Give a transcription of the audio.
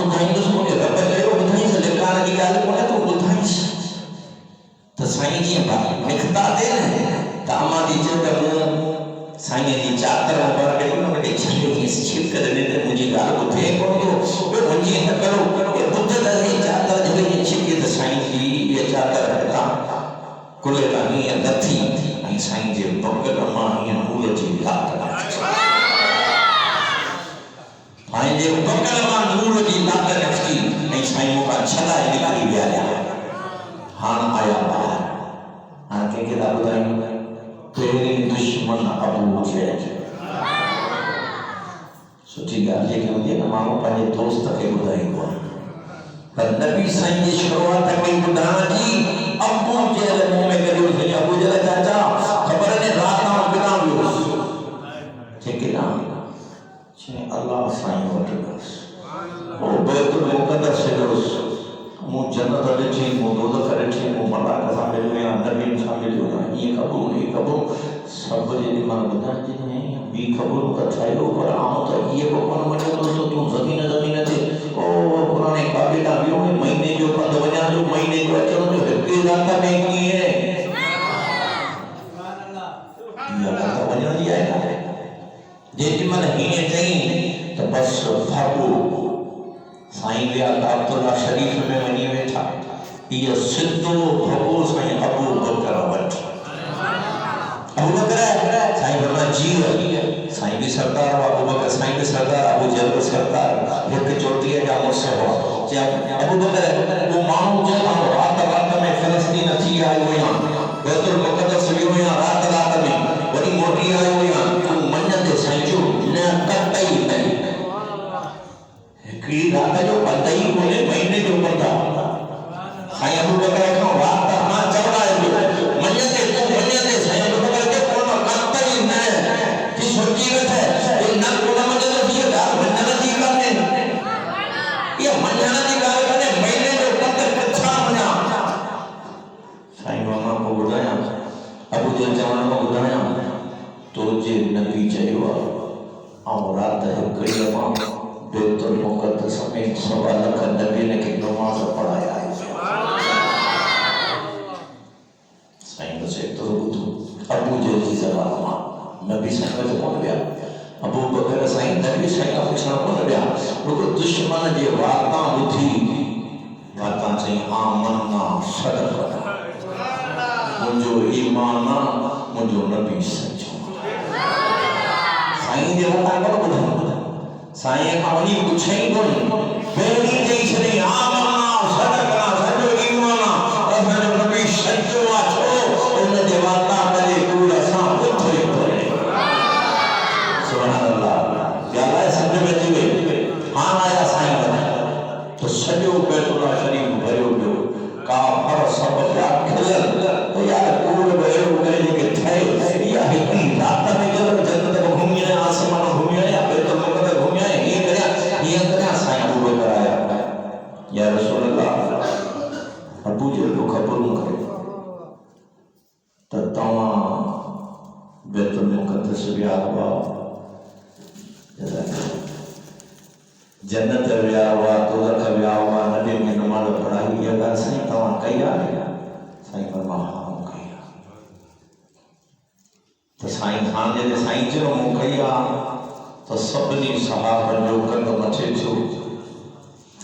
ॿुधाईंदुसि मूंखे रब चयो ॿुधाईंसि लिकाइण जी ॻाल्हि कोन्हे तूं ॿुधाईंसि त साईं जीअं लिखंदा ते न त अम्मा जी चयो त मूं साईं जी चादर मुबारक ॾिनो मूंखे छॾे छिक ॾिने त मुंहिंजी ॻाल्हि ॿुधे कोन थो ॿियो मुंहिंजी त करो ॿुध त सही चादर जॾहिं छिके त साईं जी इहा चादर हितां कुले खां हीअं नथी ऐं साईं जे बगल मां हीअं नूर जी लाट पंहिंजे बगल मां नूर जी लाट निकिती ऐं साईं मूंखां छॾाए निकिरी विया हाणे आया ॿाहिरि हाणे कंहिंखे था ॿुधायूं पहिरीं दुश्मन अबू जहल सुठी ॻाल्हि जेकी हूंदी आहे न माण्हू पंहिंजे दोस्त खे ॿुधाईंदो आहे पर नबी साईं जी शुरूआत कई ॿुधाइण जी अबू जहल मुंहुं में कढियो साईं अबू जहल चाचा ख़बर ने रात मां किथां वियोसि केॾां चई अलाह साईं वटि वियुसि पोइ बैतुल मुक़द्दस वियुसि मूं जन्नत ॾिठी मूं दोज़ख ॾिठी मूं मलाक सां मिलियो आहियां नबीन सां मिलियो आहियां हीअ ख़बरूं हीअ ख़बरूं सभु जेॾी महिल ॿुधाइजी ॿी ख़बरूं त ठहियो पर आउं त इहे बि कोन मञियो दोस्तो तूं ज़मीन ते ओ पुराणे काबे खां वियो महीने जो पंधु वञा जो महीने जो अचण जो हिकु रात में कीअं इहा ॻाल्हि त वञण जी आहे न जेॾी महिल हीअं चई त बसि भाॻो साईं विया अब्दुल्ला शरीफ में वञी वेठा इहो सिधो भॻो साईं अबू बकर वटि अबू बकर साईं बाबा जी साईं बि सरदार अबू बकर साईं बि सरदार अबू जहल बि सरदार हिकु चोटीअ जा मुड़ुस हुआ अबू बकर उहो माण्हू चयो रात में फ़लस्तीन थी आयो आहियां बैतुल मुक़द्दस वियो आहियां रात में वरी मोटी आयो आहियां तूं मञंदे साईं जो न कतई न हिकिड़ी रात जो पंध ई कोन्हे महीने जो पंध साईं अबू बकर खां रात मां चवराए पियो मञंदे तूं मञंदे साईं अबू बकर खे कोन कतई न की सोची वेठे न कोन मञंदो इहा ॻाल्हि मञण जी कान्हे इहा मञण जी ॻाल्हि कान्हे महीने जो पंध किथां वञा साईं मां पोइ ॿुधायां अबू जहल चवण खां ॿुधायां तुंहिंजे नबी चयो आहे ऐं राति हिकिड़ी मां बैतुल मुक़द्दस में 1.25 लख नबीन खे नमाज़ पढ़ाया आहे साईं बसि एतिरो ॿुधो अबू जहल जी ज़बान मां नबी साईं वटि कोन विया अबू बकर साईं नबी साईं खां पुछण कोन विया रुगो दुश्मन जे वार्ता ॿुधी वार्ता चई आमन्ना सदक़ना मुंहिंजो ईमान आहे मुंहिंजो नबी सचो साईं जे वटां कोन ॿुधनि साईं खां वञी पुछई कोन पहिरीं चई छॾई आमन्ना सदक़ना सचो ईमान आहे असांजो नबी सचो आहे छो उन जे वार्ता करे कूड़ असां ॿुधो ई कोन्हे सुभाणे अल्लाह ॻाल्हाए सम्झ में अची वई हाणे आया साईं वटि त सॼो बैतुल्ला शरीफ़ भरियो पियो काफ़र सभु पिया खिलनि त यार कूड़ अहिड़ो करे जेके ठहे इहा हिकिड़ी रात में जन्नत में घुमी आया आसमान घुमी आया बैतुल मुक़द्दस घुमी आया हीअं करियां साईं अबू बकर आया या रसूल अल्लाह अबू जहल को ख़बरूं करे त तव्हां बैतुल मुक़द्दस विया हुआ जन्नत विया हुआ दोज़ख विया हुआ नबी खे नमाज़ पढ़ाई इहा ॻाल्हि साईं तव्हां कई आहे साईं फरमा हा मूं कई आहे त साईं हाणे जॾहिं साईं चयो मूं कई आहे त सभिनी सहाबनि जो कंध मथे